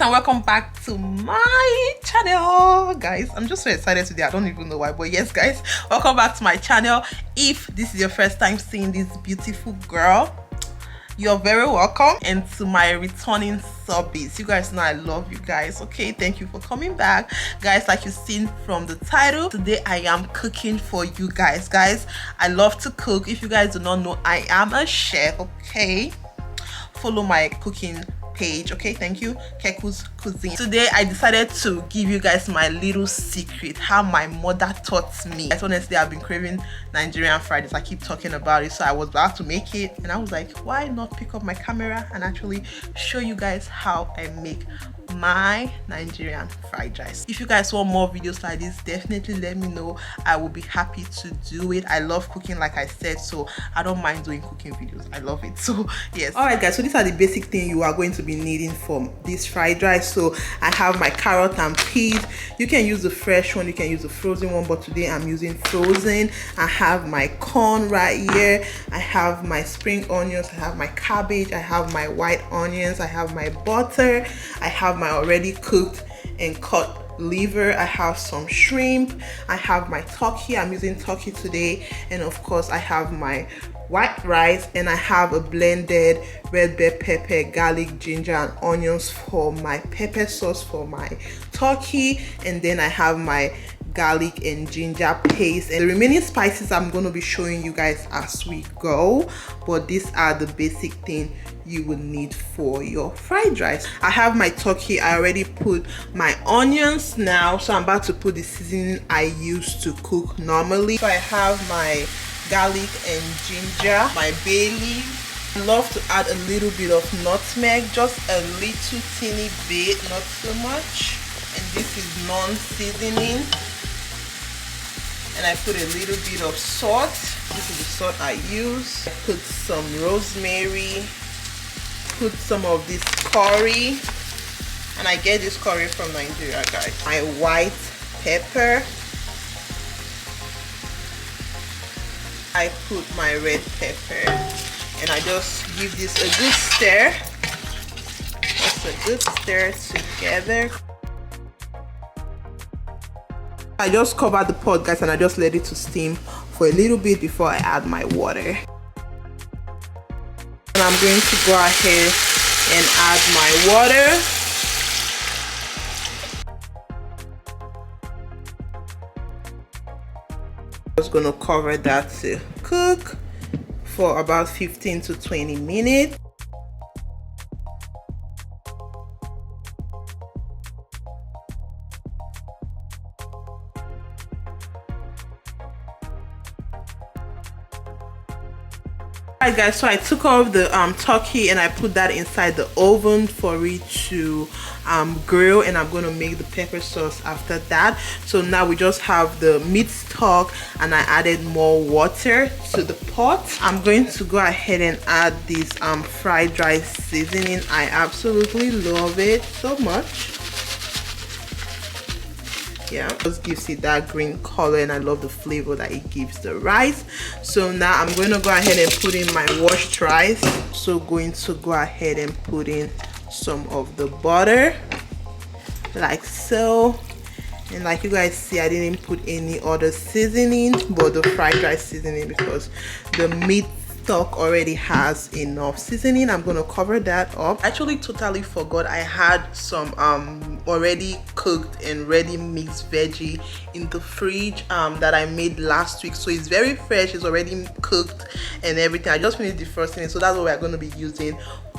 and welcome back to my channel. Guys, I'm just so excited today. I don't even know why, but yes guys, welcome back to my channel. If this is your first time seeing this beautiful girl, you're very welcome. And to my returning subbies, you guys know I love you guys. Okay, thank you for coming back. Guys, like you've seen from the title, today I am cooking for you guys. Guys, I love to cook. If you guys do not know, I am a chef. Okay, follow my cooking page. Okay, thank you, Keku's Cuisine. Today I decided to give you guys my little secret, how my mother taught me. Honestly, I've been craving Nigerian fried rice. I keep talking about it, so I was about to make it and I was like, why not pick up my camera and actually show you guys how I make my Nigerian fried rice. If you guys want more videos like this, definitely let me know. I will be happy to do it. I love cooking, like I said, so I don't mind doing cooking videos. I love it. So yes. All right guys, so these are the basic things you are going to be needing for this fried rice. So I have my carrot and peas. You can use the fresh one, you can use the frozen one, but today I'm using frozen. I have my corn right here. I have my spring onions, I have my cabbage, I have my white onions, I have my butter, I have my already cooked and cut liver, I have some shrimp, I have my turkey. I'm using turkey today, and of course I have my white rice, and I have a blended red bell pepper, garlic, ginger and onions for my pepper sauce for my turkey, and then I have my garlic and ginger paste, and the remaining spices I'm going to be showing you guys as we go, but these are the basic things you will need for your fried rice. I have my turkey. I already put my onions now, so I'm about to put the seasoning I use to cook normally. So I have my garlic and ginger, my bay leaf. I love to add a little bit of nutmeg, just a little teeny bit, not so much, and this is non-seasoning. And I put a little bit of salt. This is the salt I use. I put some rosemary, put some of this curry, and I get this curry from Nigeria, guys. My white pepper. I put my red pepper, and I just give this a good stir. Just a good stir together. I just covered the pot, guys, and I just let it to steam for a little bit before I add my water. And I'm going to go ahead and add my water. Just going to cover that to cook for about 15 to 20 minutes. Alright guys, so I took off the turkey and I put that inside the oven for it to grill, and I'm going to make the pepper sauce after that. So now we just have the meat stock, and I added more water to the pot. I'm going to go ahead and add this fried rice seasoning. I absolutely love it so much. Yeah, it just gives it that green color, and I love the flavor that it gives the rice. So now I'm going to go ahead and put in my washed rice. So going to go ahead and put in some of the butter like so, and like you guys see, I didn't put any other seasoning but the fried rice seasoning because the meat stock already has enough seasoning. I'm gonna cover that up. Actually totally forgot I had some already cooked and ready mixed veggie in the fridge that I made last week, so it's very fresh, it's already cooked and everything. I just finished defrosting it, so that's what we're going to be using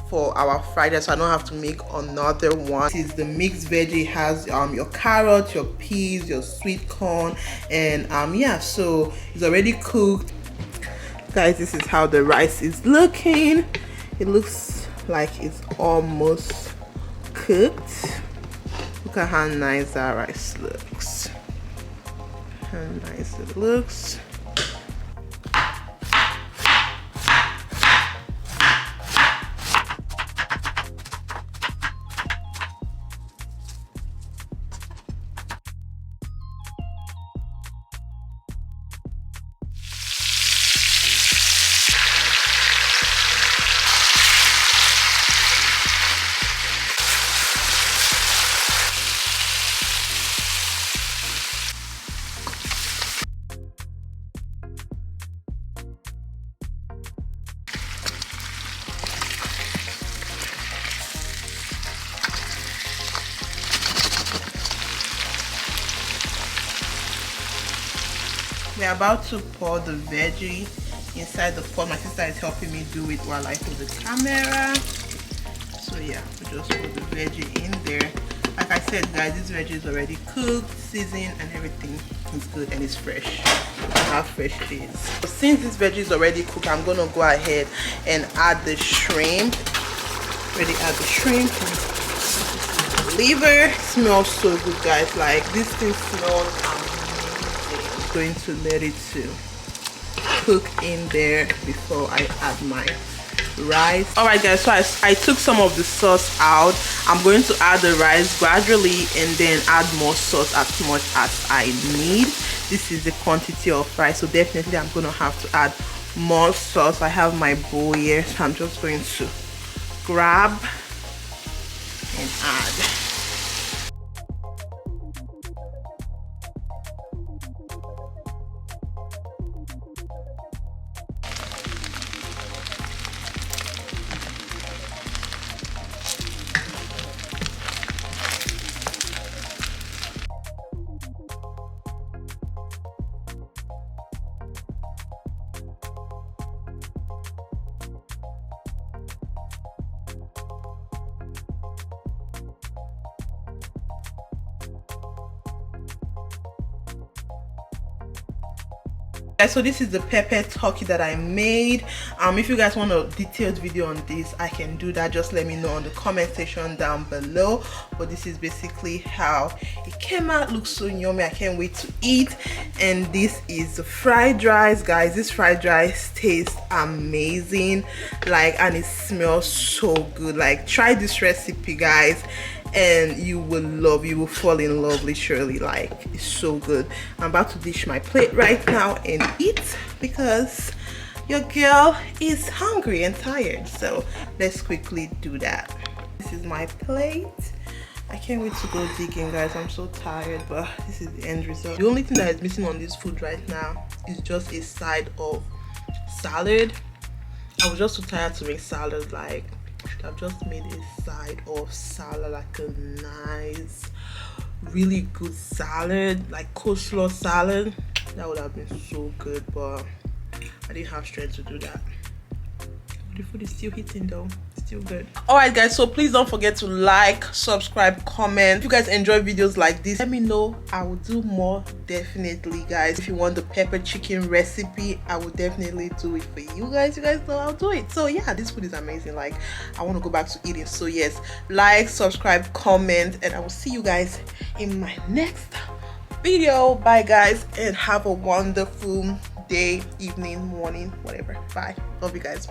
for our fried rice, so I don't have to make another one. This is the mixed veggie. It has your carrots, your peas, your sweet corn, and yeah, so it's already cooked. Guys, this is how the rice is looking. It looks like it's almost cooked. Look at how nice that rice looks. How nice it looks. we're about to pour the veggie inside the pot. My sister is helping me do it while I hold the camera. So yeah, we just put the veggie in there. Like I said, guys, this veggie is already cooked, seasoned, and everything is good and it's fresh. Look at how fresh it is. So since this veggie is already cooked, I'm gonna go ahead and add the shrimp. Ready, add the shrimp. Liver smells so good, guys. Like, this thing smells amazing. I'm going to let it to cook in there before I add my rice. All right, guys, so I took some of the sauce out. I'm going to add the rice gradually and then add more sauce as much as I need. This is the quantity of rice, so definitely I'm going to have to add more sauce. I have my bowl here, so I'm just going to grab and add. So this is the pepper turkey that I made. If you guys want a detailed video on this, I can do that. Just let me know on the comment section down below. But this is basically how it came out. Looks so yummy. I can't wait to eat. And this is the fried rice, guys. This fried rice tastes amazing, like, and it smells so good. Like, try this recipe, guys, and you will fall in love literally. Like, it's so good. I'm about to dish my plate right now and eat because your girl is hungry and tired. So let's quickly do that. This is my plate. I can't wait to go digging, guys. I'm so tired, but this is the end result. The only thing that is missing on this food right now is just a side of salad. I was just too tired to make salad. Like, I've just made a side of salad, like a nice, really good salad, like coleslaw salad. That would have been so good, but I didn't have strength to do that. The food is still hitting though. Still good. All right, guys, so please don't forget to like, subscribe, comment. If you guys enjoy videos like this, let me know. I will do more, definitely, guys. If you want the pepper chicken recipe, I will definitely do it for you guys. You guys know I'll do it. So yeah, this food is amazing. Like, I want to go back to eating. So yes, like, subscribe, comment, and I will see you guys in my next video. Bye, guys, and have a wonderful day, evening, morning, whatever. Bye. Love you guys.